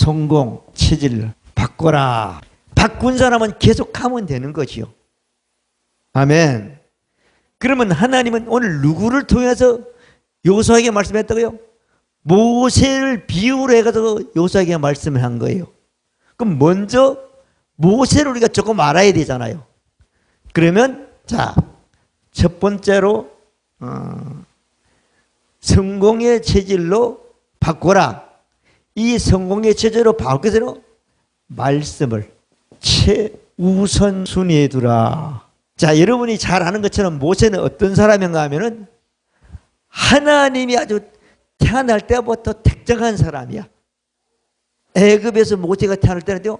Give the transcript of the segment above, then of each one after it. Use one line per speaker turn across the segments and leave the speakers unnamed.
성공, 체질을 바꿔라. 바꾼 사람은 계속 하면 되는 거지요. 아멘. 그러면 하나님은 오늘 누구를 통해서 여호수아에게 말씀했다고요? 모세를 비유로 해가지고 여호수아에게 말씀을 한 거예요. 그럼 먼저 모세를 우리가 조금 알아야 되잖아요. 그러면 자, 첫 번째로 성공의 체질로 바꿔라. 이 성공의 체질로 바꾸기 위해서 말씀을 최우선순위에 두라. 자, 여러분이 잘 아는 것처럼 모세는 어떤 사람인가 하면은 하나님이 아주 태어날 때부터 특정한 사람이야. 애굽에서 모세가 태어날 때는요,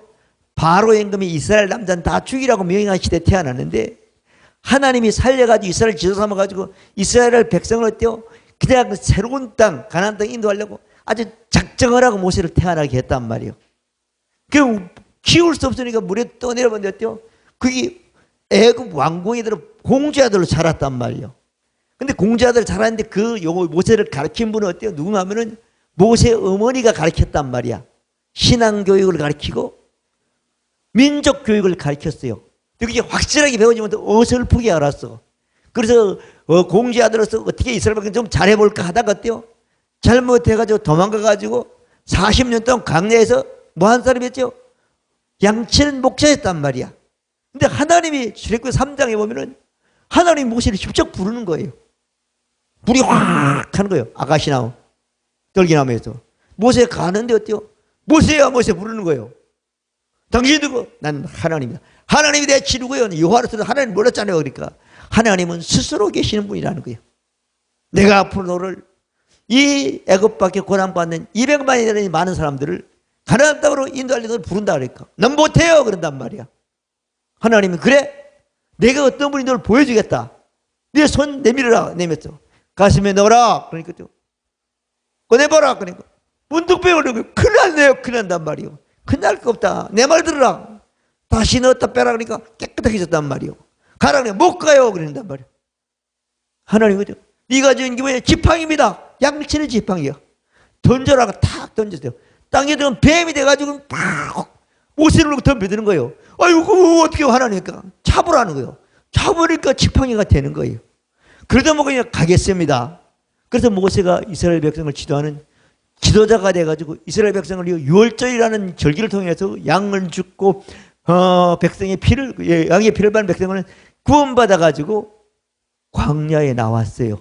바로 임금이 이스라엘 남자는 다 죽이라고 명령한 시대에 태어났는데 하나님이 살려가지고 이스라엘 지도 삼아가지고 이스라엘 백성을 어때요? 그냥 그 새로운 땅, 가나안 땅 인도하려고 아주 작정을 하고 모세를 태어나게 했단 말이에요. 그 키울 수 없으니까 물에 떠내려봤는데 어때요? 그게 애굽 왕궁이들 공주아들로 자랐단 말이에요. 근데 공주아들 자랐는데 그 모세를 가르친 분은 어때요? 누구 하면은 모세 어머니가 가르쳤단 말이야. 신앙교육을 가르치고 민족 교육을 가르쳤어요. 그게 확실하게 배워지면 어설프게 알았어. 그래서 공주아들로서 어떻게 이스라엘 백성 좀 잘해볼까 하다가 어때요? 잘못해가지고 도망가가지고 40년 동안 광야에서 뭐 한 사람이었죠? 양치는 목자였단 말이야. 근데 하나님이 출애굽기 3장에 보면은 하나님이 모세를 직접 부르는 거예요. 불이 확 하는 거예요. 아가시나무, 떨기나무에서. 모세가 가는데 어때요? 모세야 모세 부르는 거예요. 당신이 누구? 난 하나님이다. 하나님이 내 치르고요. 여호와로서 하나님 몰랐잖아요. 그러니까 하나님은 스스로 계시는 분이라는 거예요. 내가 앞으로 너를 이 애굽밖에 고난받는 200만이 되는 많은 사람들을 가나안 땅으로 인도하려고 너를 부른다 그러니까 난 못해요 그런단 말이야. 하나님이 그래? 내가 어떤 분이 너를 보여주겠다. 네 손 내밀어라. 내밀었어. 가슴에 넣어라. 그러니까 꺼내봐라. 그러니까 문득 빼버리고 큰일 났네요. 큰일 난단 말이에요. 큰일 날 거 없다. 내 말 들으라. 다시 넣었다 빼라. 그러니까 깨끗하게 졌단 말이에요. 가라. 그냥 못 가요. 그런단 말이에요. 하나님 그죠? 네가 지은 게 뭐예요? 지팡이입니다. 양치는 지팡이야. 던져라고 탁 던졌어요. 땅에 들어가면 뱀이 돼가지고 팍 모세를 덤벼드는 거예요. 아이고 어떻게 하나니까 잡으라는 거예요. 잡으니까 지팡이가 되는 거예요. 그러다 보니 그냥 가겠습니다. 그래서 모세가 이스라엘 백성을 지도하는 지도자가 돼가지고 이스라엘 백성을 유월절이라는 절기를 통해서 양을 죽고 백성의 피를 양의 피를 받는 백성은 구원받아가지고 광야에 나왔어요.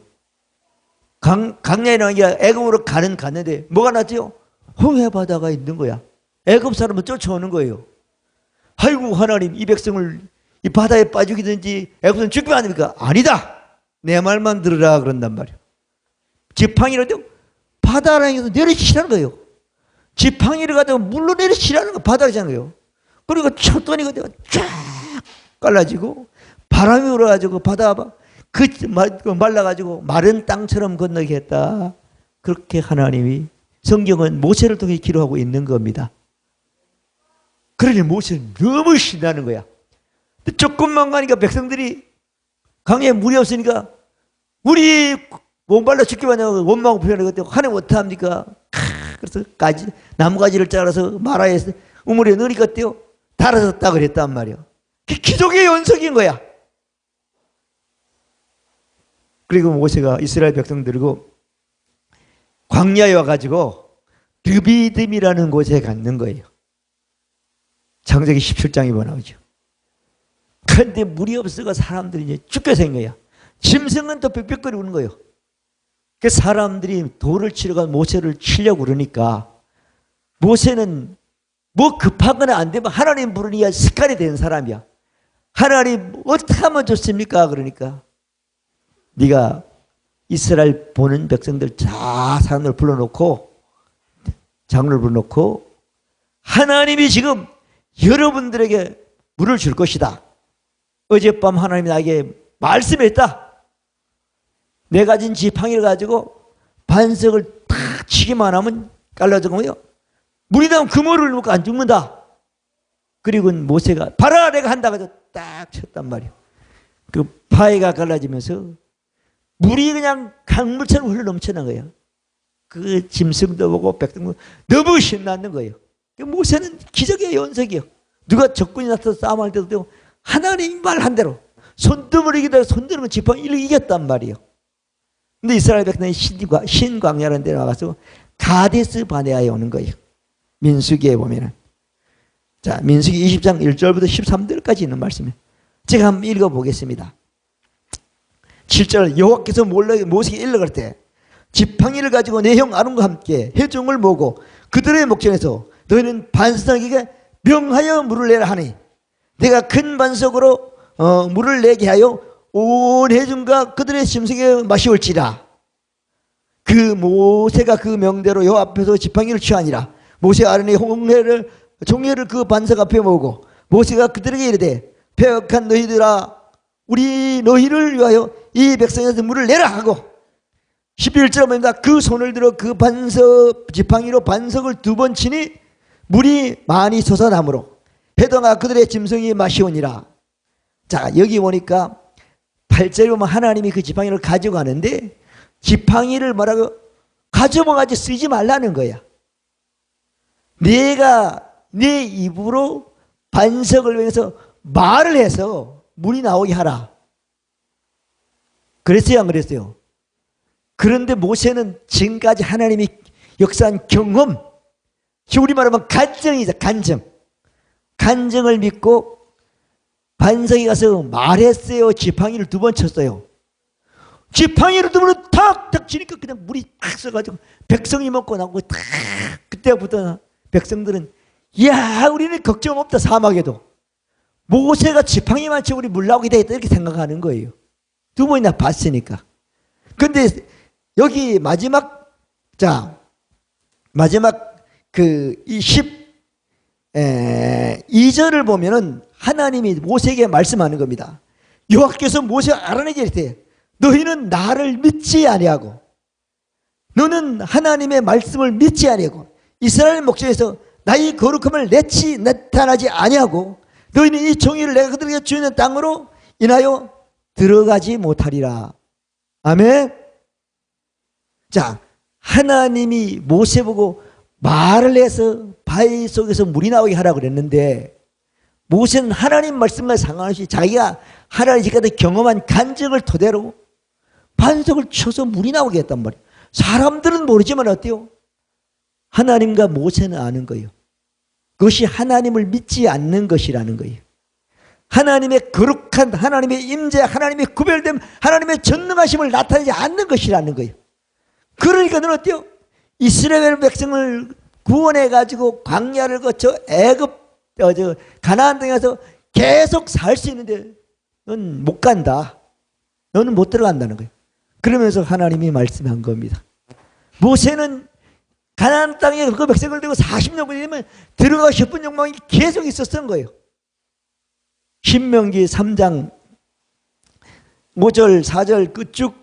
광야에 나온 게 애굽으로 갔는데 뭐가 났죠? 홍해 바다가 있는 거야. 애굽 사람은 쫓아오는 거예요. 아이고 하나님 이 백성을 이 바다에 빠지기든지 애굽은 죽이면 안 됩니까? 아니다. 내 말만 들으라 그런단 말이에요. 지팡이를 가지고 바다랑에서 내려치라는 거예요. 지팡이를 가지고 물로 내려치라는 거 바다라는 거예요. 그리고 쳤더니 그때가 쫙 갈라지고 바람이 불어가지고 바다가 말라가지고 마른 땅처럼 건너게 했다. 그렇게 하나님이 성경은 모세를 통해 기록하고 있는 겁니다. 그러니 모세는 너무 신나는 거야. 조금만 가니까 백성들이 강에 물이 없으니까 물이 목말라 죽기만 하고 원망하고 표현하고 하나님 어떡합니까? 그래서 나무가지를 잘라서 마라에 우물에 넣으니까 어때요? 달아졌다 그랬단 말이야. 기적의 연속인 거야. 그리고 모세가 이스라엘 백성 들고 광야에 와가지고 르비딤이라는 곳에 갔는 거예요. 창세기 17장에 나오죠. 그런데 물이 없어가 사람들이 이제 죽게 생긴 거야. 짐승은 또 빽빽거리고 우는 거예요. 그 사람들이 돌을 치러 가 모세를 치려고 그러니까 모세는 뭐 급하거나 안 되면 하나님 부르니까 습관이 된 사람이야. 하나님 어떻게 하면 좋습니까? 그러니까 네가 이스라엘 보는 백성들 다 사람들 불러놓고 장로를 불러놓고 하나님이 지금 여러분들에게 물을 줄 것이다. 어젯밤 하나님이 나에게 말씀했다. 내가 진 지팡이를 가지고 반석을 탁 치기만 하면 깔라져가면요 물이 나면 그물을 놓고 안 죽는다. 그리고 모세가 봐라 내가 한다 가지고 딱 쳤단 말이에요. 그 파이가 갈라지면서 물이 그냥 강물처럼 흘러 넘쳐난 거예요. 그 짐승도 보고 백성도 너무 신나는 거예요. 모세는 기적의 연속이요. 누가 적군이 나타나서 싸움할 때도 하나님 말한 대로 손등을 이기다 손들면 지팡이를 이겼단 말이에요. 근데 이스라엘 백성이 신광야라는 데 나가서 가데스 바네아에 오는 거예요. 민수기에 보면은. 자, 민수기 20장 1절부터 13절까지 있는 말씀이에요. 제가 한번 읽어보겠습니다. 7절 여호와께서 모세에게 일러갈 때 지팡이를 가지고 내 형 아론과 함께 회중을 모으고 그들의 목전에서 너희는 반석에게 명하여 물을 내라 하니 내가 큰 반석으로 물을 내게 하여 온 회중과 그들의 심승에 마시올지라. 그 모세가 그 명대로 여호와 앞에서 지팡이를 취하니라. 모세가 아론의 종회를 그 반석 앞에 모으고 모세가 그들에게 이르되 패역한 너희들아 우리 너희를 위하여 이 백성에서 물을 내라 하고 11절 보입니다. 그 손을 들어 그 지팡이로 반석을 2번 치니 물이 많이 솟아나므로 회당과 그들의 짐승이 마시오니라. 자, 여기 보니까 8절에 보면 하나님이 그 지팡이를 가져가는데 지팡이를 뭐라고 가져가지 쓰지 말라는 거야. 내가 내 입으로 반석을 위해서 말을 해서 물이 나오게 하라. 그랬어요, 안 그랬어요? 그런데 모세는 지금까지 하나님이 역사한 경험, 우리 말하면 간증이죠, 간증. 간증을 믿고 반석에 가서 말했어요. 지팡이를 2번 쳤어요. 지팡이를 2번 탁탁 치니까 그냥 물이 탁 써가지고 백성이 먹고 나오고 탁. 그때부터 백성들은 이야 우리는 걱정 없다. 사막에도 모세가 지팡이만 치고 우리 물 나오게 되겠다 이렇게 생각하는 거예요. 2번이나 봤으니까. 근데 여기 마지막 그 2절을 보면은 하나님이 모세에게 말씀하는 겁니다. 여호와께서 모세와 아론에게 이르되 너희는 나를 믿지 아니하고 너는 하나님의 말씀을 믿지 아니하고 이스라엘 목전에서 나의 거룩함을 나타나지 아니하고 너희는 이 종이를 내가 그들에게 주는 땅으로 인하여 들어가지 못하리라. 아멘. 자, 하나님이 모세 보고 말을 해서 바위 속에서 물이 나오게 하라고 그랬는데 모세는 하나님 말씀과 상관없이 자기가 하나님 지금까지 경험한 간증을 토대로 반석을 쳐서 물이 나오게 했단 말이에요. 사람들은 모르지만 어때요? 하나님과 모세는 아는 거예요. 그것이 하나님을 믿지 않는 것이라는 거예요. 하나님의 거룩한 하나님의 임재, 하나님의 구별됨, 하나님의 전능하심을 나타내지 않는 것이라는 거예요. 그러니까 너는 어때요? 이스라엘 백성을 구원해가지고 광야를 거쳐 가나안 땅에서 계속 살 수 있는데 넌 못 간다. 너는 못 들어간다는 거예요. 그러면서 하나님이 말씀한 겁니다. 모세는 가나안 땅에 그 백성을 두고 40년 되면 들어가고 싶은 욕망이 계속 있었던 거예요. 신명기 3장 5절 4절 끝쭉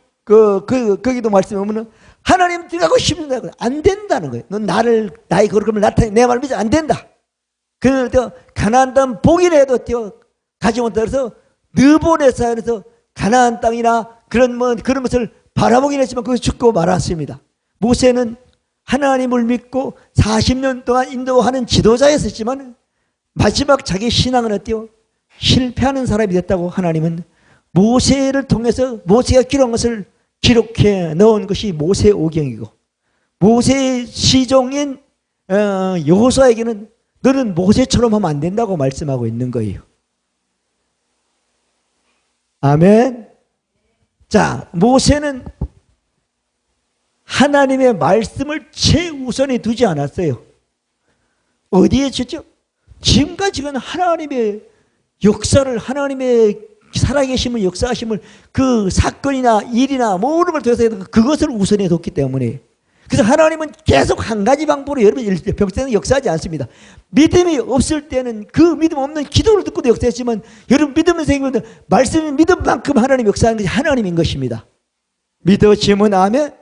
거기도 말씀해 보면 하나님 들어가고 싶은데 안 된다는 거예요. 넌 나의 거룩함을 나타내 내 말 믿지 안 된다. 그래서 가나안 땅 복이라도 가지 못해서 느보네서 가나안 땅이나 그런 것을 바라보긴 했지만 그것을 죽고 말았습니다. 모세는 하나님을 믿고 40년 동안 인도하는 지도자였었지만 마지막 자기 신앙은 어때요? 실패하는 사람이 됐다고 하나님은 모세를 통해서 모세가 기록한 것을 기록해 넣은 것이 모세오경이고 모세의 시종인 여호수아에게는 너는 모세처럼 하면 안 된다고 말씀하고 있는 거예요. 아멘. 자, 모세는 하나님의 말씀을 최우선에 두지 않았어요. 어디에 쳤죠? 지금까지는 하나님의 역사를 하나님의 살아계심을 역사하심을 그 사건이나 일이나 모든 걸 통해서 그것을 우선에 뒀기 때문에 그래서 하나님은 계속 한 가지 방법으로 여러분 평생에 역사하지 않습니다. 믿음이 없을 때는 그 믿음 없는 기도를 듣고도 역사했지만 여러분 믿음은 생기면 말씀이 믿음 만큼 하나님 역사하는 것이 하나님인 것입니다. 믿어지면 아멘.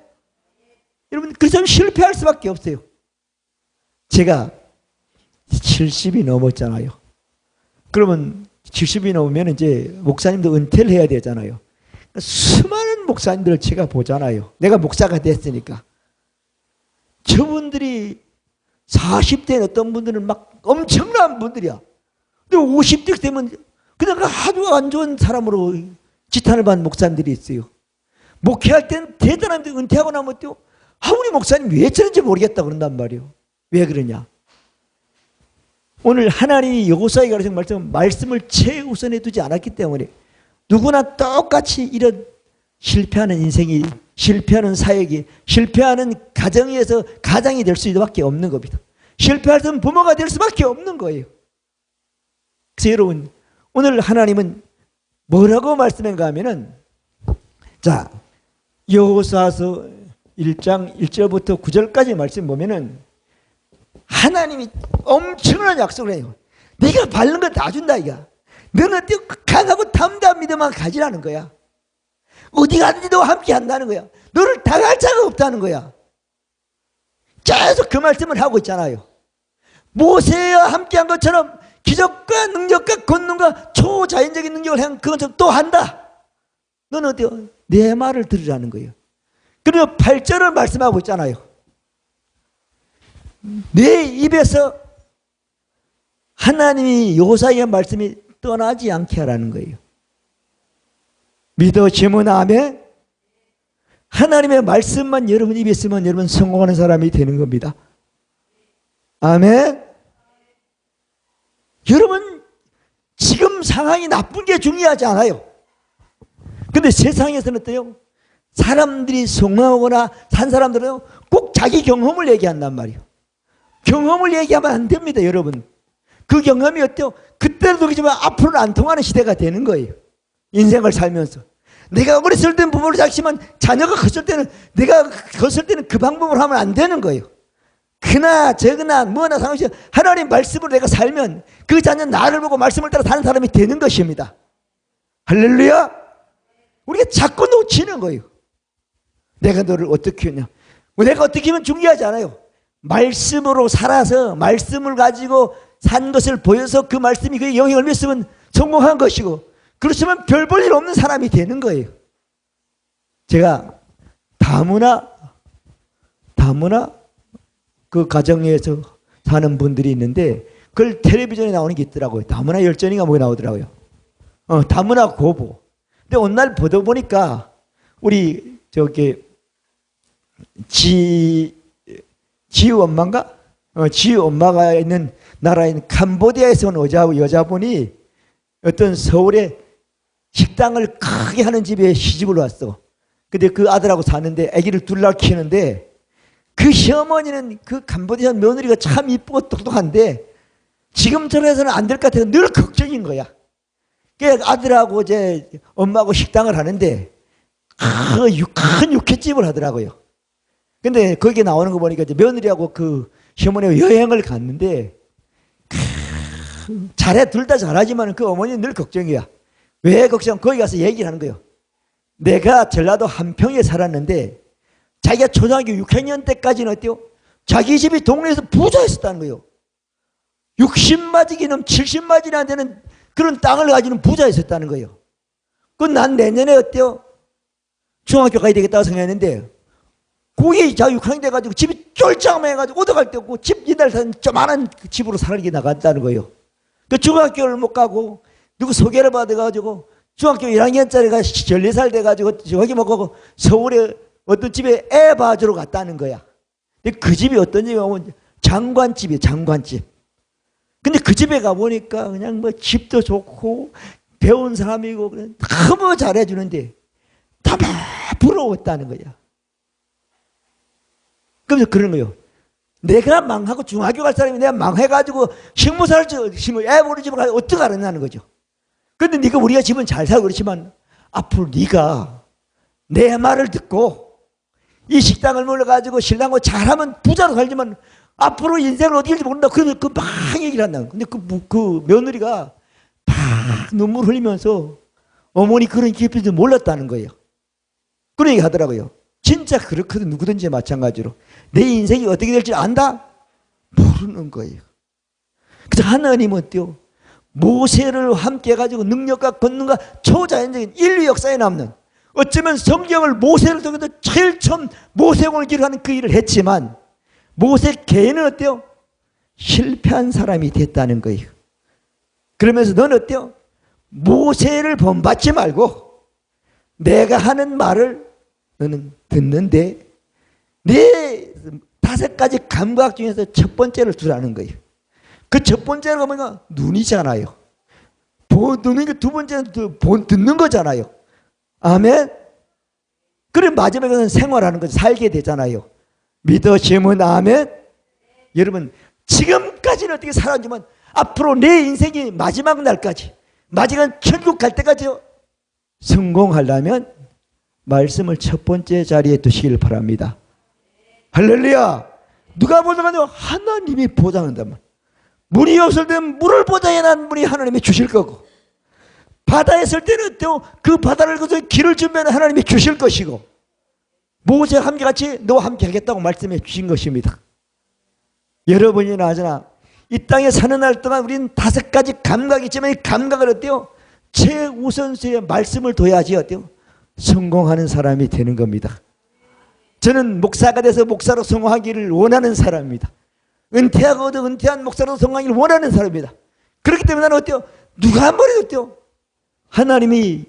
여러분 그래서 실패할 수밖에 없어요. 제가 70이 넘었잖아요. 그러면 70이 넘으면 이제 목사님도 은퇴를 해야 되잖아요. 수많은 목사님들을 제가 보잖아요. 내가 목사가 됐으니까. 저분들이 40대에 어떤 분들은 막 엄청난 분들이야. 근데 50대 되면 그냥 아주 안 좋은 사람으로 지탄을 받는 목사님들이 있어요. 목회할 때는 대단한데 은퇴하고 나면 또 우리 목사님 왜 저런지 모르겠다 그런단 말이에요. 왜 그러냐? 오늘 하나님이 여호수아에게 가르친 말씀을 최우선에 두지 않았기 때문에 누구나 똑같이 이런 실패하는 인생이, 실패하는 사역이, 실패하는 가정에서 가장이 될 수밖에 없는 겁니다. 실패할 때는 부모가 될 수밖에 없는 거예요. 그래서 여러분, 오늘 하나님은 뭐라고 말씀한가 하면은, 자, 여호수아서 1장 1절부터 9절까지 말씀 보면은 하나님이 엄청난 약속을 해요. 네가 바른 거 다 준다 이가. 너는 강하고 담대한 믿음만 가지라는 거야. 어디 가든지도 함께 한다는 거야. 너를 당할 자가 없다는 거야. 계속 그 말씀을 하고 있잖아요. 모세와 함께한 것처럼 기적과 능력과 권능과 초자연적인 능력을 한 그것처럼 또 한다. 너는 어때요? 내 말을 들으라는 거예요. 그리고 8절을 말씀하고 있잖아요. 내 입에서 하나님이 여호수아의 말씀이 떠나지 않게 하라는 거예요. 믿어지면 아멘. 하나님의 말씀만 여러분 입에 있으면 여러분 성공하는 사람이 되는 겁니다. 아멘. 여러분 지금 상황이 나쁜 게 중요하지 않아요. 근데 세상에서는 어때요? 사람들이 성공하거나 산 사람들은 꼭 자기 경험을 얘기한단 말이에요. 경험을 얘기하면 안 됩니다, 여러분. 그 경험이 어때요? 그때는 그렇지만 앞으로는 안 통하는 시대가 되는 거예요. 인생을 살면서. 내가 어렸을 때는 부모를 작지만 자녀가 컸을 때는 내가 컸을 때는 그 방법으로 하면 안 되는 거예요. 그나 저그나 뭐나 상관없이 하나님 말씀으로 내가 살면 그 자녀는 나를 보고 말씀을 따라 사는 사람이 되는 것입니다. 할렐루야. 우리가 자꾸 놓치는 거예요. 내가 너를 어떻게 했냐. 내가 어떻게 하면 중요하지 않아요. 말씀으로 살아서 말씀을 가지고 산 것을 보여서 그 말씀이 그의 영향을 미쳤으면 성공한 것이고, 그렇지만 별 볼 일 없는 사람이 되는 거예요. 제가 다문화 그 가정에서 사는 분들이 있는데 그걸 텔레비전에 나오는 게 있더라고요. 다문화 열전인가 뭐가 나오더라고요. 다문화 고보. 근데 어느 날 보다 보니까 우리 지우 엄마인가? 지우 엄마가 있는 나라인 캄보디아에서 온 여자분이 어떤 서울에 식당을 크게 하는 집에 시집을 왔어. 근데 그 아들하고 사는데 아기를 둘날 키우는데 그 시어머니는 그 캄보디아 며느리가 참 이쁘고 똑똑한데 지금처럼 해서는 안 될 것 같아서 늘 걱정인 거야. 그 아들하고 이제 엄마하고 식당을 하는데 큰 육회집을 하더라고요. 근데 거기에 나오는 거 보니까 이제 며느리하고 그 시어머니하고 여행을 갔는데 잘해, 둘 다 잘하지만 그 어머니는 늘 걱정이야. 왜 걱정? 거기 가서 얘기를 하는 거예요. 내가 전라도 한평에 살았는데 자기가 초등학교 6학년 때까지는 어때요? 자기 집이 동네에서 부자였었다는 거예요. 60마지기는 70마지나 안 되는 그런 땅을 가지는 부자였었다는 거예요. 그건 난 내년에 어때요? 중학교 가야 되겠다고 생각했는데 거기 자 6학년 돼가지고 집이 쫄짱매가지고 얻어갈 데 없고 집 이날 산 조만한 집으로 살게 나간다는 거예요. 그 중학교를 못 가고 누구 소개를 받아가지고 중학교 1학년짜리가 14살 돼가지고 저기 못 가고 서울에 어떤 집에 애 봐주러 갔다는 거야. 근데 그 집이 어떤 집이냐면 장관집이에요. 장관집. 근데 그 집에 가보니까 그냥 뭐 집도 좋고 배운 사람이고 너무 잘해주는데 다 부러웠다는 거야. 그래서 그런 거예요. 내가 망하고 중학교 갈 사람이 내가 망해가지고 식무사를 애 보는 집을 가서 어떻게 알았냐는 거죠. 그런데 네가 우리가 집은 잘 살고 그렇지만 앞으로 네가 내 말을 듣고 이 식당을 몰라가지고 신랑하고 잘하면 부자로 살지만 앞으로 인생을 어디 갈지 모른다. 그러면 그 막 얘기를 한다는 거예요. 근데 그 며느리가 막 눈물 흘리면서 어머니 그런 깊이도 몰랐다는 거예요. 그런 얘기 하더라고요. 진짜 그렇거든. 누구든지 마찬가지로. 내 인생이 어떻게 될지 안다? 모르는 거예요. 그래서 하나님은 어때요? 모세를 함께 해가지고 능력과 권능과 초자연적인 인류 역사에 남는 어쩌면 성경을 모세를 통해서 제일 처음 모세공을 기록하는 그 일을 했지만 모세 개인은 어때요? 실패한 사람이 됐다는 거예요. 그러면서 너는 어때요? 모세를 본받지 말고 내가 하는 말을 너는 듣는데 네 5가지 감각 중에서 첫 번째를 두라는 거예요. 그 첫 번째가 뭐냐? 눈이잖아요. 눈인 게 두 번째는 듣는 거잖아요. 아멘. 그래 마지막에는 생활하는 거죠. 살게 되잖아요. 믿으시면 아멘. 여러분 지금까지는 어떻게 살았지만 앞으로 내 인생이 마지막 날까지 마지막 천국 갈 때까지 성공하려면 말씀을 첫 번째 자리에 두시길 바랍니다. 할렐루야. 누가 보장하냐? 하나님이 보장한다면. 물이 없을 때는 물을 보장해 난 분이 하나님이 주실 거고, 바다에 있을 때는 또 그 바다를 거쳐 길을 주면 하나님이 주실 것이고, 모세와 함께같이 너와 함께 하겠다고 말씀해 주신 것입니다. 여러분이나 하잖아. 이 땅에 사는 날 동안 우리는 5가지 감각이 있지만 이 감각을 어때요? 최우선순위에 말씀을 둬야지 어때요? 성공하는 사람이 되는 겁니다. 저는 목사가 돼서 목사로 성공하기를 원하는 사람입니다. 은퇴하고도 은퇴한 목사로 성공하기를 원하는 사람입니다. 그렇기 때문에 나는 어때요? 누가 말해도 어때요? 하나님이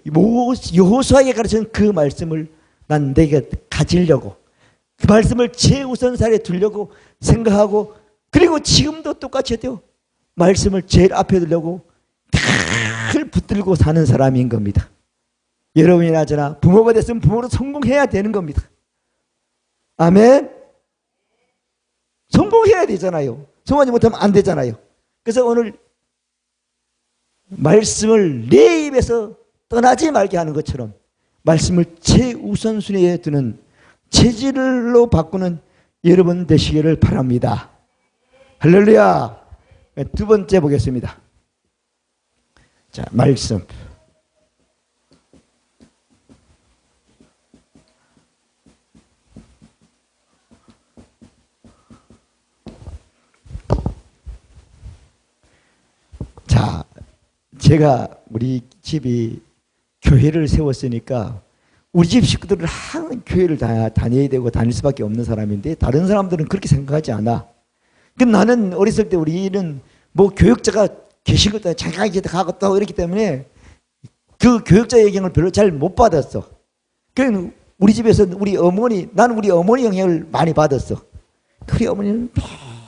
여호수아에게 가르친 그 말씀을 난 내게 가지려고, 그 말씀을 최우선사에 두려고 생각하고, 그리고 지금도 똑같이 어때요? 말씀을 제일 앞에 두려고 늘 붙들고 사는 사람인 겁니다. 여러분이나 저나 부모가 됐으면 부모로 성공해야 되는 겁니다. 아멘. 성공해야 되잖아요. 성공하지 못하면 안 되잖아요. 그래서 오늘 말씀을 내 입에서 떠나지 말게 하는 것처럼 말씀을 최우선순위에 두는 체질로 바꾸는 여러분 되시기를 바랍니다. 할렐루야. 두 번째 보겠습니다. 자, 말씀. 자, 제가 우리 집이 교회를 세웠으니까 우리 집 식구들은 항상 교회를 다녀야 되고 다닐 수밖에 없는 사람인데 다른 사람들은 그렇게 생각하지 않아. 근데 나는 어렸을 때 우리는 뭐 교육자가 계시고 잠깐 가고 또 이렇기 때문에 그 교육자 영향을 별로 잘 못 받았어. 그래서 우리 집에서 나는 우리 어머니 영향을 많이 받았어. 우리 어머니는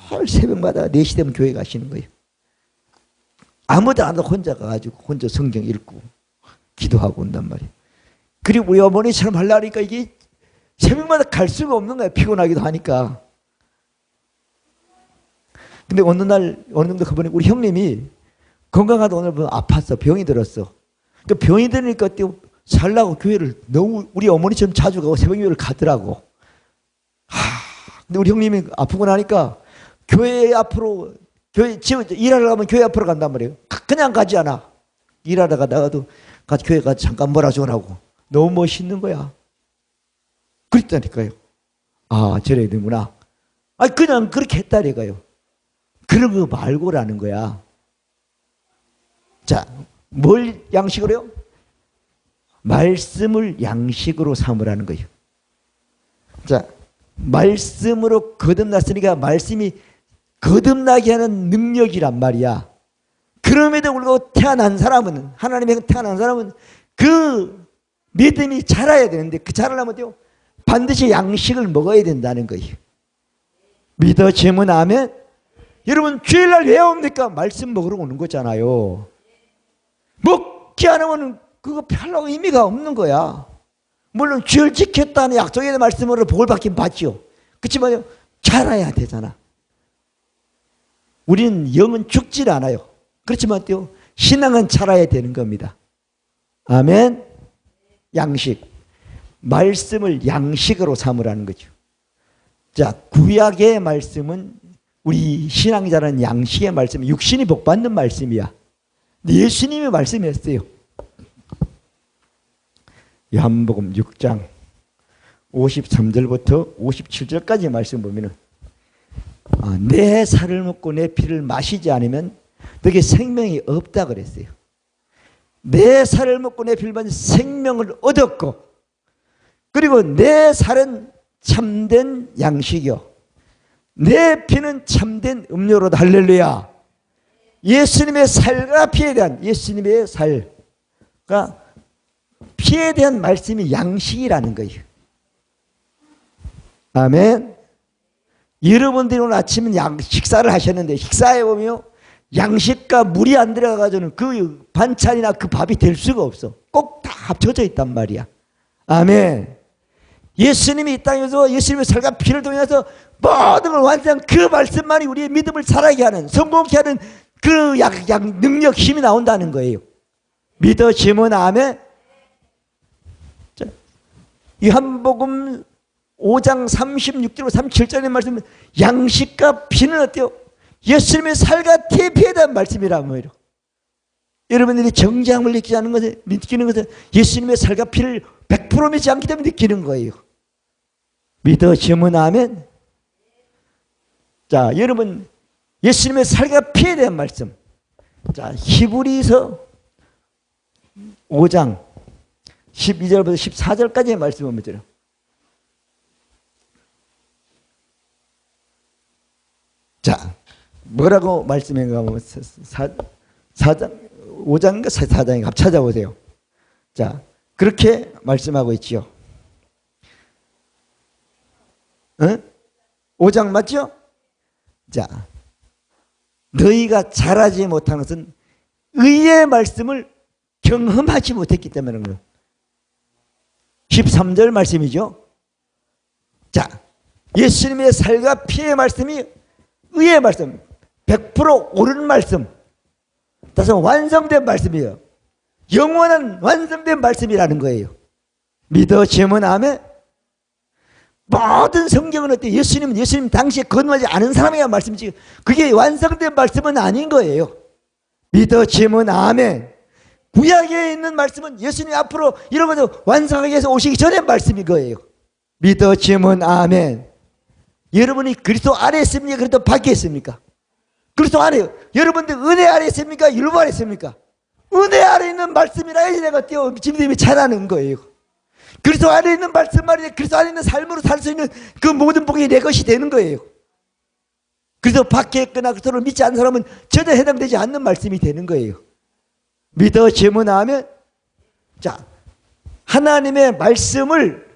매일 새벽마다 4시 되면 교회 가시는 거예요. 아무도 안 하고 혼자 가가지고 혼자 성경 읽고 기도하고 온단 말이에요. 그리고 우리 어머니처럼 하려니까 이게 새벽마다 갈 수가 없는 거야. 피곤하기도 하니까. 근데 어느 정도 가보니 우리 형님이 건강하다 오늘 아팠어. 병이 들었어. 그 병이 들으니까 살라고 교회를 너무 우리 어머니처럼 자주 가고 새벽 예배를 가더라고. 근데 우리 형님이 아프고 나니까 교회 앞으로 일하러 가면 교회 앞으로 간단 말이에요. 그냥 가지 않아. 일하러 가다가도 교회 가서 잠깐 몰아주라고. 너무 멋있는 거야. 그랬다니까요. 아, 저래야 되구나. 그냥 그렇게 했다니까요. 그런 거 말고라는 거야. 자, 뭘 양식으로 해요? 말씀을 양식으로 삼으라는 거예요. 자, 말씀으로 거듭났으니까 말씀이 거듭나게 하는 능력이란 말이야. 그럼에도 불구하고 하나님의 태어난 사람은 그 믿음이 자라야 되는데 그 자라려면 어때요? 반드시 양식을 먹어야 된다는 거예요. 믿어지면 아멘. 여러분 주일날 왜 옵니까? 말씀 먹으러 오는 거잖아요. 먹지 않으면 그거 별로 의미가 없는 거야. 물론 주일 지켰다는 약속에 대한 말씀으로 복을 받긴 받죠. 그렇지만 자라야 되잖아. 우리는 영은 죽질 않아요. 그렇지만 어때요? 신앙은 자라야 되는 겁니다. 아멘. 양식. 말씀을 양식으로 삼으라는 거죠. 자, 구약의 말씀은 우리 신앙자라는 양식의 말씀, 육신이 복받는 말씀이야. 근데 예수님이 말씀했어요. 요한복음 6장 53절부터 57절까지 말씀 보면은 내 살을 먹고 내 피를 마시지 않으면 너에게 생명이 없다 그랬어요. 내 살을 먹고 내 피를 마시면 생명을 얻었고, 그리고 내 살은 참된 양식이요 내 피는 참된 음료로다. 할렐루야. 예수님의 살과 피에 대한, 예수님의 살과 피에 대한 말씀이 양식이라는 거예요. 아멘. 여러분들이 오늘 아침은 식사를 하셨는데, 식사에 보면 양식과 물이 안 들어가가지고는 그 반찬이나 그 밥이 될 수가 없어. 꼭 다 합쳐져 있단 말이야. 아멘. 예수님이 이 땅에서 예수님의 살과 피를 통해서 모든 걸 완성한 그 말씀만이 우리의 믿음을 살아게 하는, 성공케 하는 그 능력, 힘이 나온다는 거예요. 믿어지면 아멘. 요한복음 5장 36절 37절의 말씀은 양식과 피는 어때요? 예수님의 살과 피에 대한 말씀이란 말이에요. 여러분들이 정죄함을 느끼는 것은 예수님의 살과 피를 100% 믿지 않기 때문에 느끼는 거예요. 믿어지면 아멘. 자, 여러분, 예수님의 살과 피에 대한 말씀. 자, 히브리서 5장 12절부터 14절까지의 말씀을 보면 자, 뭐라고 말씀인가 하면 5장인가 4장인가 찾아보세요. 자, 그렇게 말씀하고 있지요. 5장 맞죠? 자, 너희가 잘하지 못하는 것은 의의 말씀을 경험하지 못했기 때문에 그런 거예요. 13절 말씀이죠. 자, 예수님의 살과 피의 말씀이 의의 말씀, 100% 옳은 말씀, 다시 완성된 말씀이에요. 영원한 완성된 말씀이라는 거예요. 믿어지면 아멘. 모든 성경은 어때요? 예수님 당시에 건너지 않은 사람에게 말씀이지, 그게 완성된 말씀은 아닌 거예요. 믿어지면 아멘. 구약에 있는 말씀은 예수님 앞으로 이런 것을 완성하기 위해서 오시기 전에 말씀인 거예요. 믿어지면 아멘. 여러분이 그리스도 안에 있습니까? 그리스도 밖에 있습니까? 그리스도 안에요. 여러분들 은혜 아래 있습니까? 율법 아래 있습니까? 은혜 아래 있는 말씀이라 내가 뛰어 믿음이 자라는 거예요. 그리스도 안에 있는 말씀 말이야. 그리스도 안에 있는 삶으로 살 수 있는 그 모든 복이 내 것이 되는 거예요. 그래서 밖에 있거나 그리스도를 믿지 않는 사람은 전혀 해당되지 않는 말씀이 되는 거예요. 믿어지면 아멘. 자, 하나님의 말씀을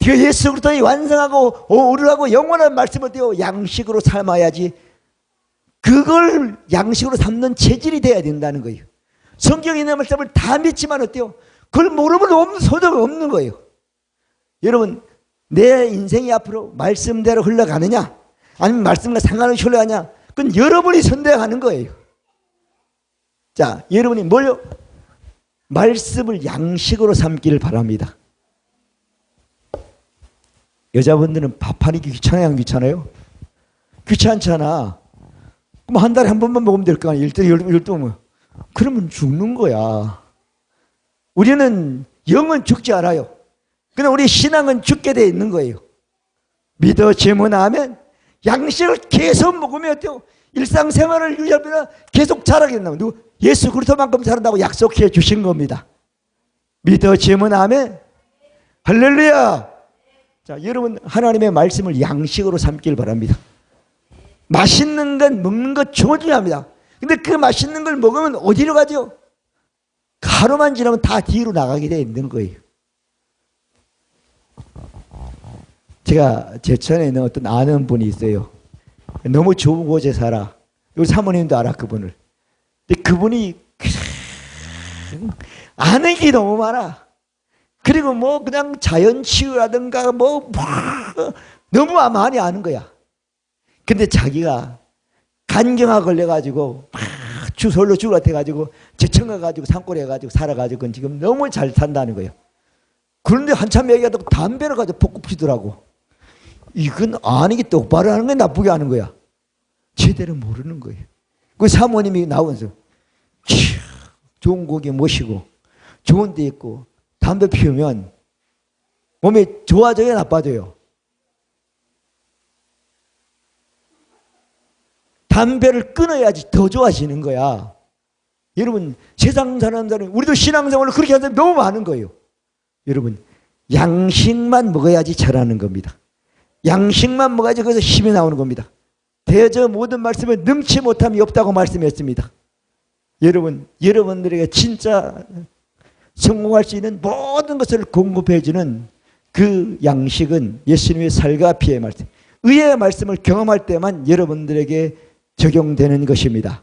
예수 그리스도의 완성하고 오르하고 영원한 말씀을 띄워 양식으로 삼아야지, 그걸 양식으로 삼는 체질이 돼야 된다는 거예요. 성경에 있는 말씀을 다 믿지만 어때요? 그걸 모르면 소득이 없는 거예요. 여러분, 내 인생이 앞으로 말씀대로 흘러가느냐 아니면 말씀과 상관없이 흘러가냐, 그건 여러분이 선택하는 거예요. 자, 여러분이 뭘요? 말씀을 양식으로 삼기를 바랍니다. 여자분들은 밥하기 귀찮아요? 안 귀찮아요? 귀찮잖아. 그럼 한 달에 한 번만 먹으면 될 거 아니야. 12번. 그러면 죽는 거야. 우리는 영은 죽지 않아요. 그러나 우리 신앙은 죽게 되어 있는 거예요. 믿어지면 아멘. 양식을 계속 먹으면 어때요? 일상생활을 유지하면 계속 자라게 된다고. 누구? 예수 그리스도만큼 자란다고 약속해 주신 겁니다. 믿어지면 아멘. 할렐루야. 자, 여러분, 하나님의 말씀을 양식으로 삼길 바랍니다. 맛있는 건 먹는 것 중요합니다. 근데 그 맛있는 걸 먹으면 어디로 가죠? 하루만 지나면 다 뒤로 나가게 되어 있는 거예요. 제가 제천에 있는 어떤 아는 분이 있어요. 너무 좋은 곳에 살아. 우리 사모님도 알아, 그분을. 근데 그분이 아는 게 너무 많아. 그리고 뭐 그냥 자연치유라든가 뭐 너무 많이 아는 거야. 근데 자기가 간경화 걸려가지고 주솔로 죽을 것 같아가지고 제천 가가지고 산골에 가가지고 살아가지고 지금 너무 잘 산다는 거예요. 그런데 한참 얘기하다가 담배를 가지고 볶고 피더라고. 이건 아는 게 똑바로 하는 거야, 나쁘게 하는 거야? 제대로 모르는 거예요. 그 사모님이 나오면서 좋은 고기 모시고 좋은 데 있고 담배 피우면 몸이 좋아져요, 나빠져요? 담배를 끊어야지 더 좋아지는 거야. 여러분, 세상 사는 사람, 우리도 신앙생활을 그렇게 하는 사람이 너무 많은 거예요. 여러분, 양식만 먹어야지 잘하는 겁니다. 양식만 먹어야지 거기서 힘이 나오는 겁니다. 대저 모든 말씀을 능치 못함이 없다고 말씀했습니다. 여러분들에게 진짜 성공할 수 있는 모든 것을 공급해 주는 그 양식은 예수님의 살과 피의 말씀, 의의 말씀을 경험할 때만 여러분들에게 적용되는 것입니다.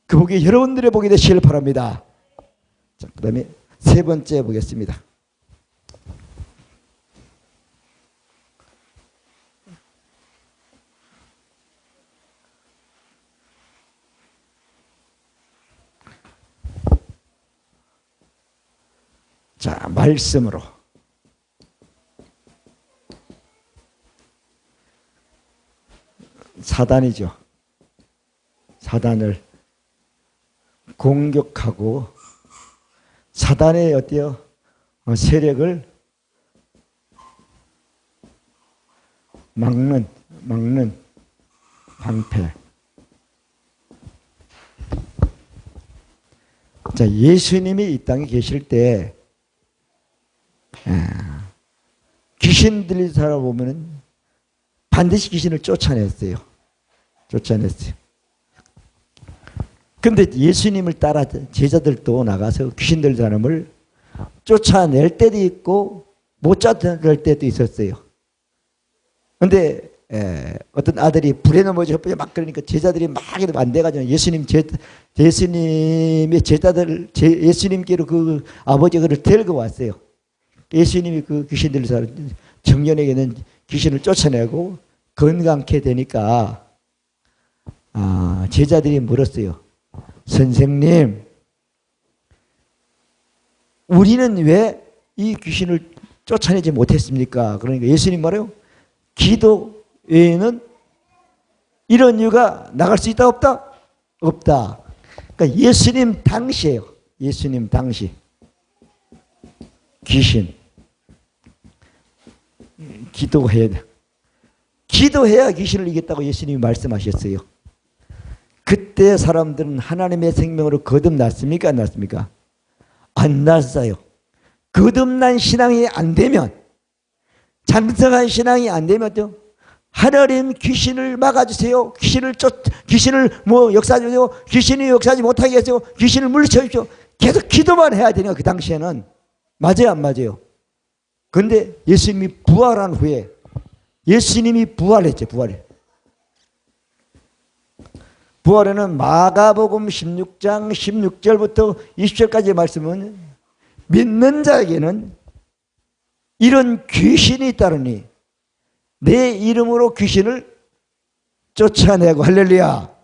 그 복이 여러분들의 복이 되시길 바랍니다. 자, 그 다음에 세 번째 보겠습니다. 자, 말씀으로. 사단이죠. 사단을 공격하고 사단의 어때요? 세력을 막는 방패. 자, 예수님이 이 땅에 계실 때 귀신 들린 사람 보면은 반드시 귀신을 쫓아냈어요. 근데 예수님을 따라 제자들도 나가서 귀신 들린 사람을 쫓아낼 때도 있고 못 쫓아낼 때도 있었어요. 근데 어떤 아들이 불에 넘어져 막 그러니까 제자들이 막 안 돼가지고 예수님의 제자들 예수님께로 그 아버지가 그를 데리고 왔어요. 예수님이 그 귀신 들린 사람 청년에게는 귀신을 쫓아내고 건강케 되니까 제자들이 물었어요. 선생님, 우리는 왜 이 귀신을 쫓아내지 못했습니까? 그러니까 예수님 말해요. 기도 외에는 이런 이유가 나갈 수 있다 없다? 없다. 그러니까 예수님 당시예요. 예수님 당시. 귀신. 기도해야 돼. 기도해야 귀신을 이겼다고 예수님이 말씀하셨어요. 그때 사람들은 하나님의 생명으로 거듭났습니까? 안 났습니까? 안 났어요. 거듭난 신앙이 안 되면, 장성한 신앙이 안 되면 또 하나님 귀신을 막아주세요. 귀신을 역사주세요. 귀신이 역사하지 못하게 해주세요. 귀신을 물리쳐주십시오. 계속 기도만 해야 되니까 그 당시에는. 맞아요, 안 맞아요? 그런데 예수님이 부활한 후에 예수님이 부활했죠. 부활에는 마가복음 16장 16절부터 20절까지의 말씀은 믿는 자에게는 이런 귀신이 있다느니 내 이름으로 귀신을 쫓아내고 할렐루야.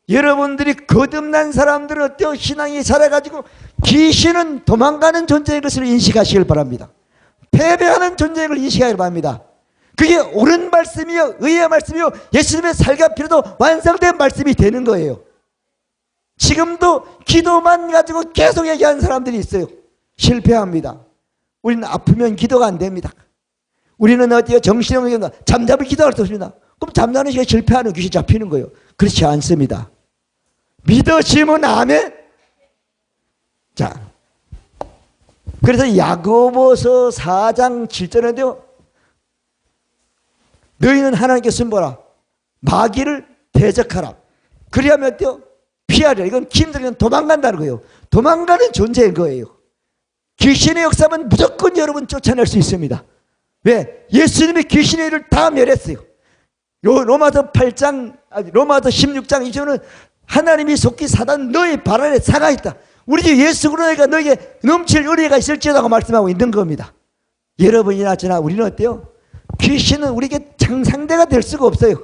여러분들이 거듭난 사람들은 어때요? 신앙이 자라가지고 귀신은 도망가는 존재인 것을 인식하시길 바랍니다. 패배하는 존재인 걸 인식하길 바랍니다. 그게 옳은 말씀이요, 의의 말씀이요, 예수님의 살과 피로도 완성된 말씀이 되는 거예요. 지금도 기도만 가지고 계속 얘기하는 사람들이 있어요. 실패합니다. 우리는 아프면 기도가 안 됩니다. 우리는 어디요? 정신없는 잠잠을 기도할 수 없습니다. 그럼 잠자는 시간에 실패하는 귀신 잡히는 거예요. 그렇지 않습니다. 믿어지면 아멘. 자, 그래서 야고보서 4장 7절인데요. 너희는 하나님께 순보라. 마귀를 대적하라. 그리하면 어때요? 피하리라. 이건 힘들면 도망간다는 거예요. 도망가는 존재인 거예요. 귀신의 역사는 무조건 여러분 쫓아낼 수 있습니다. 왜? 예수님이 귀신의 일을 다 멸했어요. 로마서 16장 2절은 하나님이 속히 사단 너희 발 아래 사가 있다. 우리 집 예수 그리스도가 너에게 넘칠 의뢰가 있을지라고 말씀하고 있는 겁니다. 여러분이나 저나 우리는 어때요? 귀신은 우리에게 상대가 될 수가 없어요.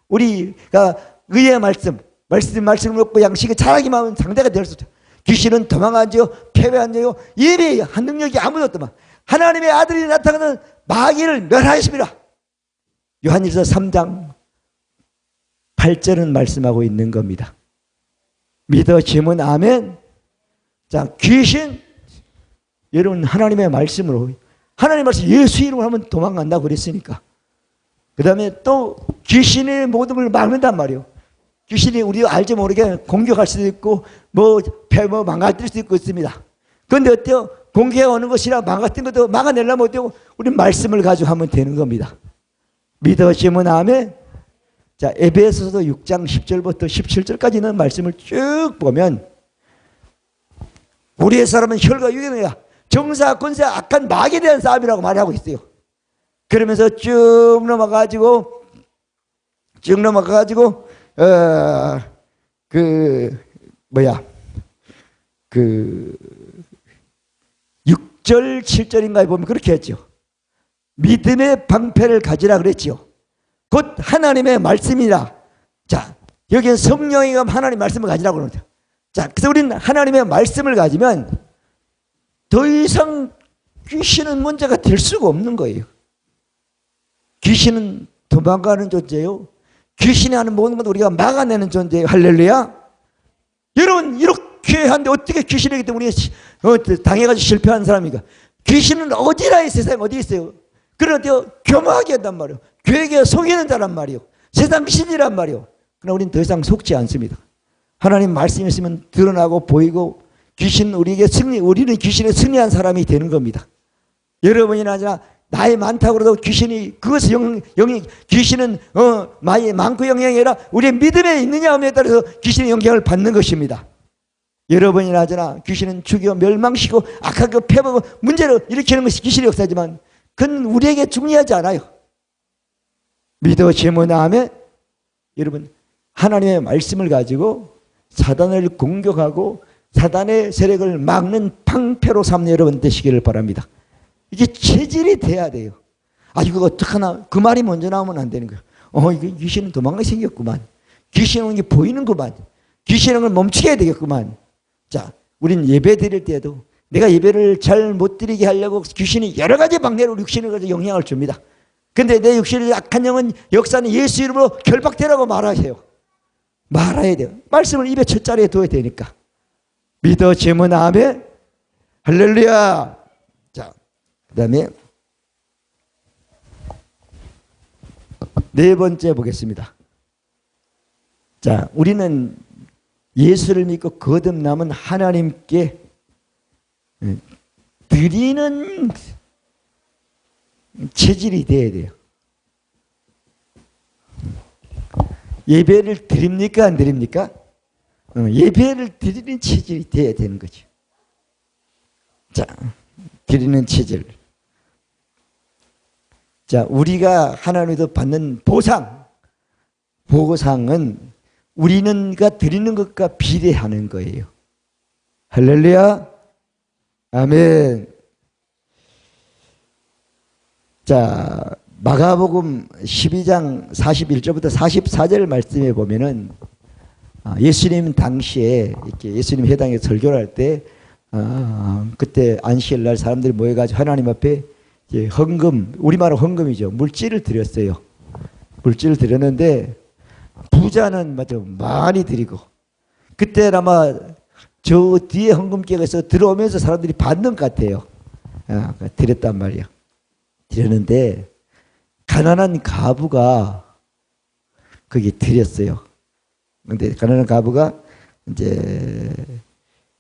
우리가 의의 말씀을 먹고 양식을 잘하기만 하면 상대가 될 수 없어요. 귀신은 도망하지요, 패배하지요, 예배한 능력이 아무도 없더만. 하나님의 아들이 나타나는 마귀를 멸하십니다. 요한일서 3장 8절은 말씀하고 있는 겁니다. 믿어지면 아멘. 자, 귀신, 여러분 하나님의 말씀으로, 하나님의 말씀 예수 이름으로 하면 도망간다고 그랬으니까. 그 다음에 또 귀신의 모든 걸 막는단 말이에요. 귀신이 우리 알지 모르게 공격할 수도 있고 망가뜨릴 수도 있고 있습니다. 그런데 어때요? 공격해 오는 것이나 망가뜨린 것도 막아내려면 어때요? 우리 말씀을 가지고 하면 되는 겁니다. 믿으시면 아멘. 자, 에베소서 6장 10절부터 17절까지 있는 말씀을 쭉 보면 우리의 사람은 혈과 육의 능이야. 정사, 권세, 악한 마귀에 대한 싸움이라고 말하고 있어요. 그러면서 쭉 넘어가가지고 그 6절 7절인가에 보면 그렇게 했죠. 믿음의 방패를 가지라 그랬지요. 곧 하나님의 말씀이라. 자, 여기는 성령이 하나님의 말씀을 가지라고 그러죠. 자, 그래서 우리는 하나님의 말씀을 가지면 더 이상 귀신은 문제가 될 수가 없는 거예요. 귀신은 도망가는 존재요. 귀신이 하는 모든 것 우리가 막아내는 존재예요. 할렐루야. 여러분, 이렇게 하는데 어떻게 귀신이기 때문에 당해가지고 실패한 사람이니까. 귀신은 어디라의 세상에 어디 있어요. 그런데 교묘하게 한단 말이에요. 교회에 속이는 자란 말이에요. 세상 신이란 말이에요. 그러나 우리는 더 이상 속지 않습니다. 하나님 말씀이 있으면 드러나고 보이고 우리는 귀신에 승리한 사람이 되는 겁니다. 여러분이나 하나 나이 많다고 해도 귀신은 많고 영향이 아니라 우리의 믿음에 있느냐 없느냐에 따라서 귀신의 영향을 받는 것입니다. 여러분이나 하나 귀신은 죽여 멸망시키고 악하고 패하고 문제를 일으키는 것이 귀신의 역사지만 그건 우리에게 중요하지 않아요. 믿어지는 다음에 여러분 하나님의 말씀을 가지고 사단을 공격하고 사단의 세력을 막는 방패로 삼는 여러분 되시기를 바랍니다. 이게 체질이 돼야 돼요. 아, 이거 어떡하나. 그 말이 먼저 나오면 안 되는 거예요. 이게 귀신은 도망가 생겼구만. 귀신은 게 보이는구만. 귀신은 걸 멈추게 해야 되겠구만. 자, 우린 예배 드릴 때에도 내가 예배를 잘 못 드리게 하려고 귀신이 여러 가지 방법으로 육신을 가지고 영향을 줍니다. 근데 내 육신의 악한 영은 역사는 예수 이름으로 결박되라고 말하세요. 말아야 돼요. 말씀을 입에 첫 자리에 둬야 되니까. 믿어지면 아멘. 할렐루야. 자, 그 다음에 네 번째 보겠습니다. 자, 우리는 예수를 믿고 거듭남은 하나님께 드리는 체질이 돼야 돼요. 예배를 드립니까? 안 드립니까? 예배를 드리는 체질이 돼야 되는 거죠. 자, 드리는 체질. 자, 우리가 하나님에서 받는 보상은 우리는가 드리는 것과 비례하는 거예요. 할렐루야. 아멘. 자, 마가복음 12장 41절부터 44절 말씀에 보면은 예수님 당시에 이렇게 예수님 회당에서 설교를 할 때 그때 안식일 날 사람들이 모여가지고 하나님 앞에 헌금, 우리말로 헌금이죠. 물질을 드렸어요. 물질을 드렸는데 부자는 맞아 많이 드리고 그때 아마 저 뒤에 헌금객에서 들어오면서 사람들이 받는 것 같아요. 드렸단 말이에요. 드렸는데 가난한 가부가 거기 드렸어요. 근데 가난한 가부가 이제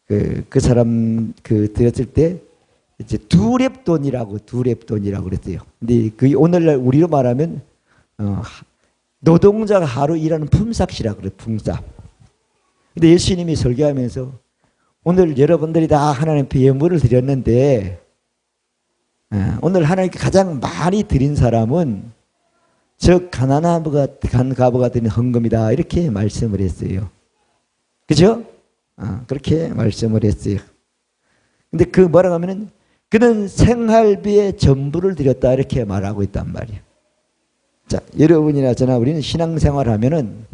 그 사람 드렸을 때 이제 두렙돈이라고 그랬어요. 근데 그 오늘날 우리로 말하면 노동자가 하루 일하는 품삯이라고 그래요. 품삯. 근데 예수님이 설교하면서 오늘 여러분들이 다 하나님 앞에 예물을 드렸는데 오늘 하나님께 가장 많이 드린 사람은 저 가난한 가부가 드린 헌금이다. 이렇게 말씀을 했어요. 그죠? 그렇게 말씀을 했어요. 근데 그 뭐라고 하면은 그는 생활비의 전부를 드렸다. 이렇게 말하고 있단 말이에요. 자, 여러분이나 저나 우리는 신앙생활 하면은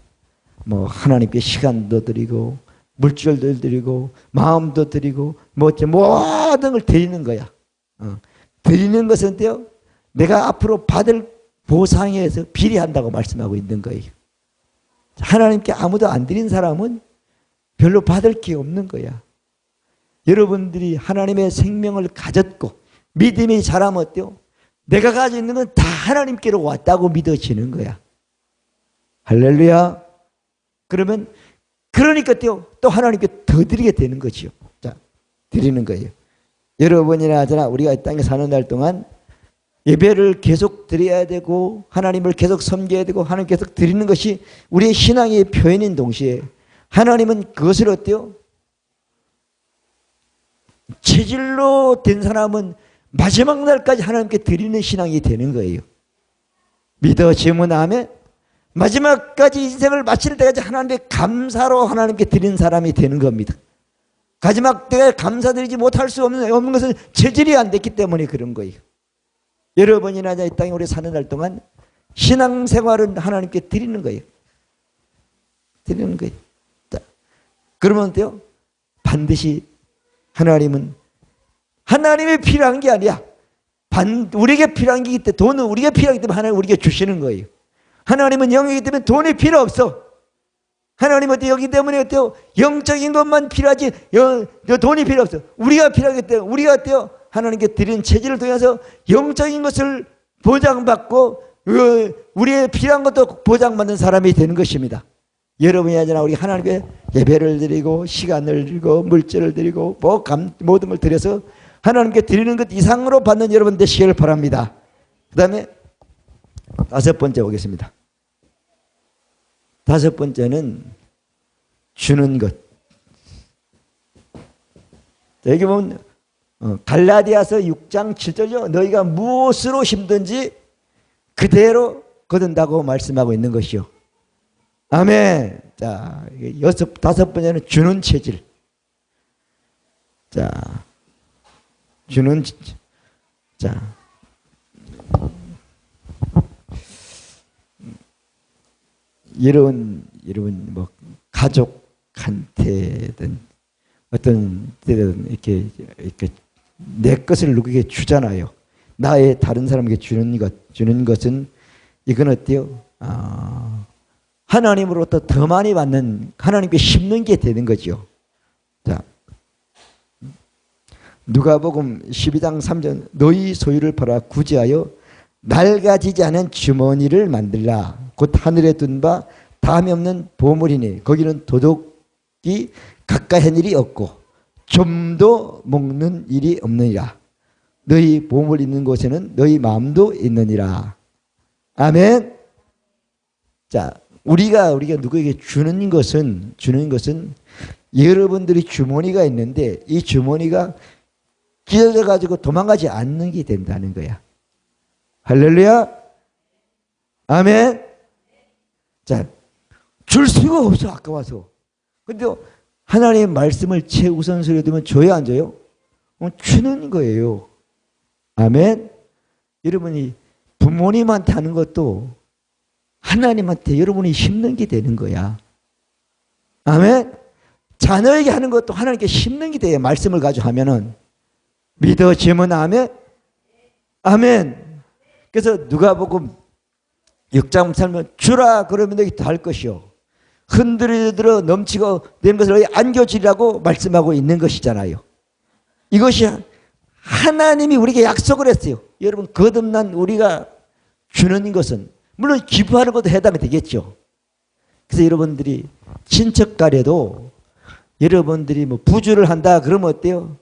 뭐 하나님께 시간도 드리고 물질도 드리고 마음도 드리고 모든 걸 드리는 거야. 드리는 것은 내가 앞으로 받을 보상에 의해서 비례한다고 말씀하고 있는 거예요. 하나님께 아무도 안 드린 사람은 별로 받을 게 없는 거야. 여러분들이 하나님의 생명을 가졌고 믿음이 자라면 어때요? 내가 가지고 있는 건 다 하나님께로 왔다고 믿어지는 거야. 할렐루야. 그러니까 또 하나님께 더 드리게 되는 거지요. 자, 드리는 거예요. 여러분이나 저나 우리가 이 땅에 사는 날 동안 예배를 계속 드려야 되고 하나님을 계속 섬겨야 되고 하나님 계속 드리는 것이 우리의 신앙의 표현인 동시에 하나님은 그것을 어때요? 체질로 된 사람은 마지막 날까지 하나님께 드리는 신앙이 되는 거예요. 믿어지면 아멘. 마지막까지 인생을 마칠 때까지 하나님께 감사로 하나님께 드리는 사람이 되는 겁니다. 마지막 때에 감사드리지 못할 수 없는 것은 체질이 안 됐기 때문에 그런 거예요. 여러분이나 이 땅에 우리 사는 날 동안 신앙생활은 하나님께 드리는 거예요. 드리는 거예요. 그러면 어때요? 반드시 하나님은 하나님이 필요한 게 아니야. 우리에게 필요한 게 있기 때문에 돈은 우리에게 필요하기 때문에 하나님 우리에게 주시는 거예요. 하나님은 영이기 때문에 돈이 필요 없어. 하나님은 어때요? 여기 때문에 어때요? 영적인 것만 필요하지 돈이 필요 없어. 우리가 필요하기 때문에 우리가 어때요? 하나님께 드린 체질을 통해서 영적인 것을 보장받고 우리의 필요한 것도 보장받는 사람이 되는 것입니다. 여러분이 아니라 우리 하나님께 예배를 드리고 시간을 드리고 물질을 드리고 모든 걸 드려서 하나님께 드리는 것 이상으로 받는 여러분 되시기를 바랍니다. 그 다음에 5번째 보겠습니다. 5번째는 주는 것. 여기 보면 갈라디아서 6장 7절요. 너희가 무엇으로 힘든지 그대로 거둔다고 말씀하고 있는 것이요. 아멘. 자, 5번째는 주는 체질. 자, 자. 여러분 뭐 가족한테든 어떤 때든 이렇게 내 것을 누구에게 주잖아요. 나의 다른 사람에게 주는 것은 이건 어때요? 하나님으로부터 더 많이 받는 하나님께 심는 게 되는 거죠. 자, 누가복음 12장 3절 너희 소유를 팔아 구제하여 낡아지지 않은 주머니를 만들라. 곧 하늘에 둔 바 다함이 없는 보물이니 거기는 도둑이 가까이 한 일이 없고 좀도 먹는 일이 없느니라. 너희 보물 있는 곳에는 너희 마음도 있느니라. 아멘. 자, 우리가 누구에게 주는 것은 여러분들이 주머니가 있는데 이 주머니가 찢어져 가지고 도망가지 않는 게 된다는 거야. 할렐루야. 아멘. 자, 줄 수가 없어 아까워서. 근데 하나님의 말씀을 최우선순위로 두면 줘야 안 줘요? 주는 거예요. 아멘. 여러분이 부모님한테 하는 것도 하나님한테 여러분이 심는 게 되는 거야. 아멘. 자녀에게 하는 것도 하나님께 심는 게 돼요. 말씀을 가지고 하면은. 믿어지면 아멘. 아멘. 그래서 누가복음 6장 살면 주라 그러면 너희 다 할 것이요. 흔들어 넘치고 된 것을 너희 안겨주리라고 말씀하고 있는 것이잖아요. 이것이 하나님이 우리에게 약속을 했어요. 여러분 거듭난 우리가 주는 것은 물론 기부하는 것도 해당이 되겠죠. 그래서 여러분들이 친척간에도 여러분들이 뭐 부주를 한다 그러면 어때요?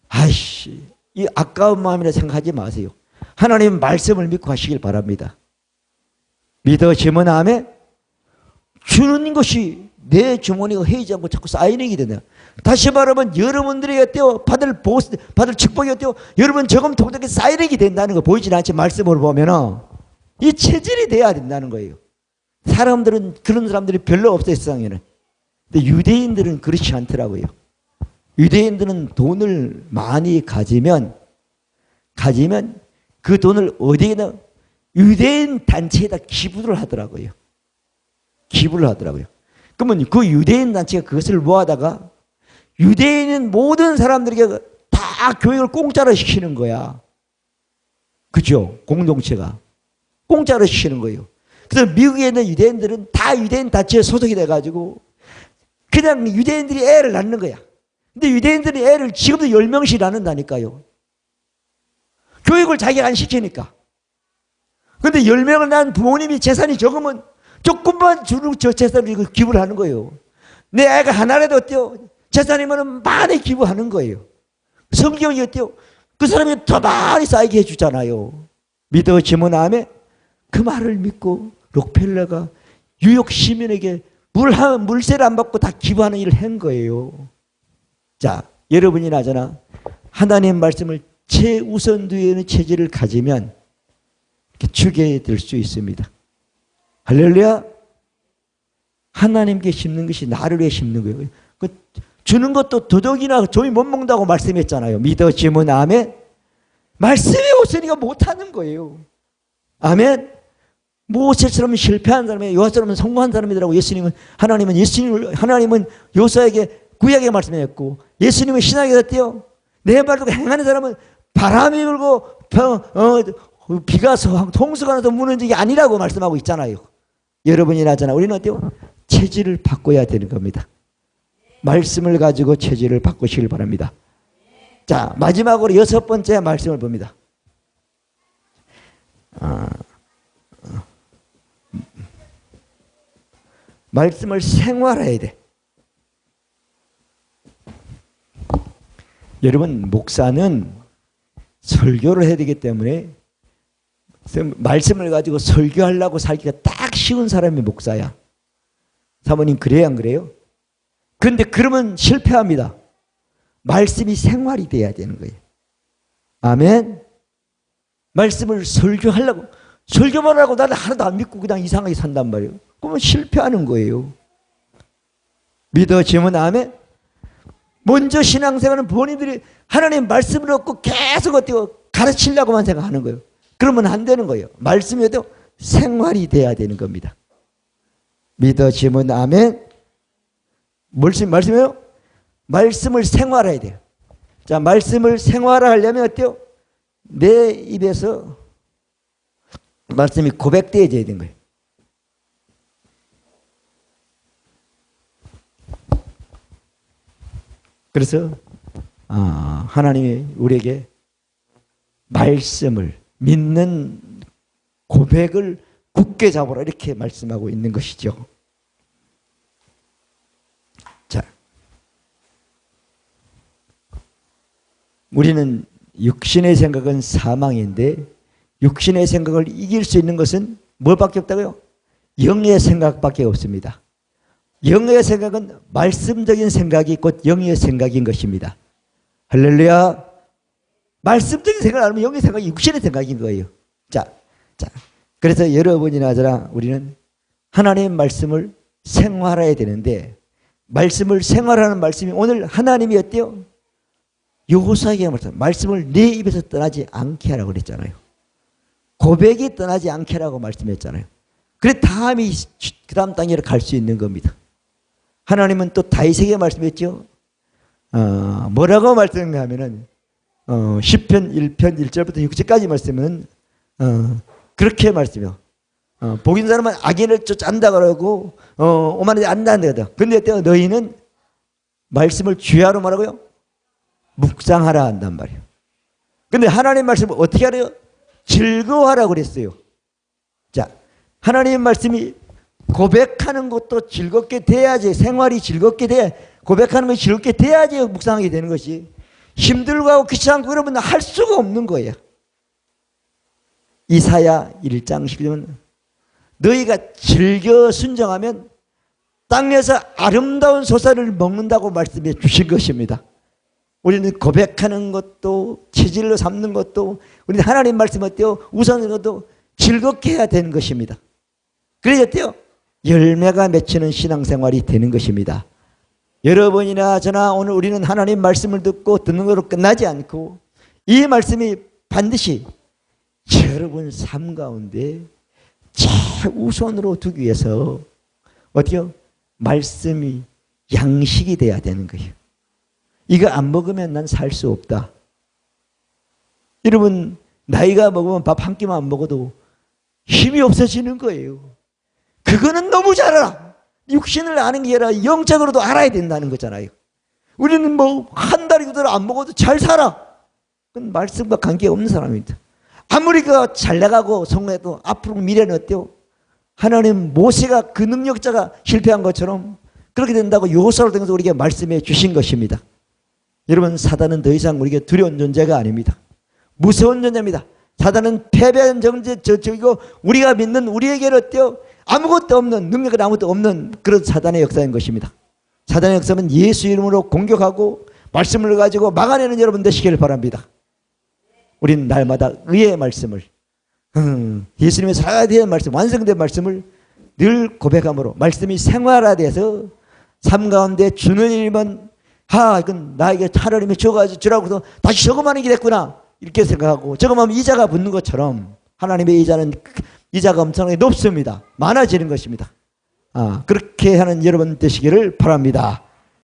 아이씨 이 아까운 마음이라 생각하지 마세요. 하나님 말씀을 믿고 하시길 바랍니다. 믿어지면 아멘. 주는 것이 내 주머니가 헤이지 않고 자꾸 쌓이는 게 되네요. 다시 말하면 여러분들이 어때요? 받을 축복이 어때요? 여러분 저금 통장에 쌓이는 게 된다는 거 보이진 않지 말씀으로 보면은 이 체질이 돼야 된다는 거예요. 사람들은 그런 사람들이 별로 없어요 세상에는. 근데 유대인들은 그렇지 않더라고요. 유대인들은 돈을 많이 가지면 그 돈을 어디에나 유대인 단체에다 기부를 하더라고요. 기부를 하더라고요. 그러면 그 유대인 단체가 그것을 모아다가 유대인은 모든 사람들에게 다 교육을 공짜로 시키는 거야. 그죠? 공동체가. 공짜로 시키는 거예요. 그래서 미국에 있는 유대인들은 다 유대인 단체에 소속이 돼가지고 그냥 유대인들이 애를 낳는 거야. 근데 유대인들이 애를 지금도 10명씩 낳는다니까요. 교육을 자기가 안 시키니까. 근데 10명을 낳은 부모님이 재산이 적으면 조금만 주는 저 재산을 기부를 하는 거예요. 내 애가 하나라도 어때요? 재산이면 많이 기부하는 거예요. 성경이 어때요? 그 사람이 더 많이 쌓이게 해주잖아요. 믿어지면 아멘. 그 말을 믿고 록펠러가 뉴욕 시민에게 물세를 안 받고 다 기부하는 일을 한 거예요. 자, 여러분이나 저나 하나님 말씀을 최우선되는 체질을 가지면 이렇게 주게 될 수 있습니다. 할렐루야. 하나님께 심는 것이 나를 위해 심는 거예요. 그 주는 것도 도둑이나 종이 못 먹는다고 말씀했잖아요. 믿어지면 아멘. 말씀이 없으니까 못하는 거예요. 아멘. 모세처럼 실패한 사람이 요한처럼 성공한 사람이더라고. 하나님은 요사에게 구약의 말씀했고 예수님은 신약에 했대요. 내 말도 행하는 사람은 바람이 불고 비가 홍수가 나서 무너진 적이 아니라고 말씀하고 있잖아요. 여러분이나 저나 우리는 어때요? 체질을 바꿔야 되는 겁니다. 말씀을 가지고 체질을 바꾸시길 바랍니다. 자, 마지막으로 6번째 말씀을 봅니다. 말씀을 생활해야 돼. 여러분, 목사는 설교를 해야 되기 때문에 말씀을 가지고 설교하려고 살기가 딱 쉬운 사람이 목사야. 사모님 그래요, 안 그래요? 그런데 그러면 실패합니다. 말씀이 생활이 돼야 되는 거예요. 아멘. 말씀을 설교하려고 설교만 하고 나는 하나도 안 믿고 그냥 이상하게 산단 말이에요. 그러면 실패하는 거예요. 믿어지면 아멘. 먼저 신앙생활은 본인들이 하나님 말씀을 얻고 계속 어때요? 가르치려고만 생각하는 거예요. 그러면 안 되는 거예요. 말씀이 어때요? 생활이 돼야 되는 겁니다. 믿어지면 아멘. 말씀이에요? 말씀을 생활해야 돼요. 자, 말씀을 생활하려면 어때요? 내 입에서 말씀이 고백되어져야 되는 거예요. 그래서 하나님이 우리에게 말씀을 믿는 고백을 굳게 잡으라 이렇게 말씀하고 있는 것이죠. 자, 우리는 육신의 생각은 사망인데 육신의 생각을 이길 수 있는 것은 뭐밖에 없다고요? 영의 생각밖에 없습니다. 영의 생각은 말씀적인 생각이 곧 영의 생각인 것입니다. 할렐루야. 말씀적인 생각을 하면 영의 생각이 육신의 생각인 거예요. 자, 그래서 여러분이나 저나 우리는 하나님의 말씀을 생활해야 되는데 말씀을 생활하는 말씀이 오늘 하나님이 어때요? 여호수아에게 말씀을 내 입에서 떠나지 않게 하라고 그랬잖아요. 고백이 떠나지 않게 하라고 말씀했잖아요. 그래 다음이 그 다음 단계로 갈 수 있는 겁니다. 하나님은 또 다윗에게 말씀했죠. 뭐라고 말씀했냐면은 시편 1편 1절부터 6절까지 말씀은 그렇게 말씀해요. 복인 사람은 악인을 쫓아낸다 그러고 오만하지 않는다 그러거든. 그런데 너희는 말씀을 주야로 말하고요. 묵상하라 한단 말이에요. 그런데 하나님 말씀을 어떻게 하래요? 즐거워하라고 그랬어요. 자, 하나님 말씀이 고백하는 것도 즐겁게 돼야지, 생활이 즐겁게 돼야, 고백하는 것이 즐겁게 돼야지 묵상하게 되는 것이 힘들고 하고 귀찮고 그러면 할 수가 없는 거예요. 이사야 1장 12절은 너희가 즐겨 순종하면 땅에서 아름다운 소사를 먹는다고 말씀해 주신 것입니다. 우리는 고백하는 것도 체질로 삼는 것도 우리는 하나님 말씀 어때요? 우선인 것도 즐겁게 해야 되는 것입니다. 그래야 어때요? 열매가 맺히는 신앙생활이 되는 것입니다. 여러분이나 저나 오늘 우리는 하나님 말씀을 듣는 것으로 끝나지 않고 이 말씀이 반드시 여러분 삶 가운데 최우선으로 두기 위해서 어때요? 말씀이 양식이 돼야 되는 거예요. 이거 안 먹으면 난 살 수 없다. 여러분 나이가 먹으면 밥 한 끼만 안 먹어도 힘이 없어지는 거예요. 그거는 너무 잘 알아. 육신을 아는 게 아니라 영적으로도 알아야 된다는 거잖아요. 우리는 뭐 한 달, 2달 안 먹어도 잘 살아. 그건 말씀과 관계없는 사람입니다. 아무리 그 잘 나가고 성공해도 앞으로 미래는 어때요? 하나님 모세가 그 능력자가 실패한 것처럼 그렇게 된다고 여호수아를 통해서 우리에게 말씀해 주신 것입니다. 여러분 사단은 더 이상 우리에게 두려운 존재가 아닙니다. 무서운 존재입니다. 사단은 패배한 저기고 우리가 믿는 우리에게는 어때요? 아무것도 없는, 능력은 아무것도 없는 그런 사단의 역사인 것입니다. 사단의 역사는 예수 이름으로 공격하고 말씀을 가지고 막아내는 여러분 되시기를 바랍니다. 우리는 날마다 의의 말씀을, 예수님의 살아야 말씀, 완성된 말씀을 늘 고백함으로 말씀이 생활화돼서 삶 가운데 주는 일만, 이건 나에게 하나님이 주라고 해서 다시 저금하는 게 됐구나 이렇게 생각하고, 저금하면 이자가 붙는 것처럼 하나님의 이자가 엄청나게 높습니다. 많아지는 것입니다. 그렇게 하는 여러분 되시기를 바랍니다.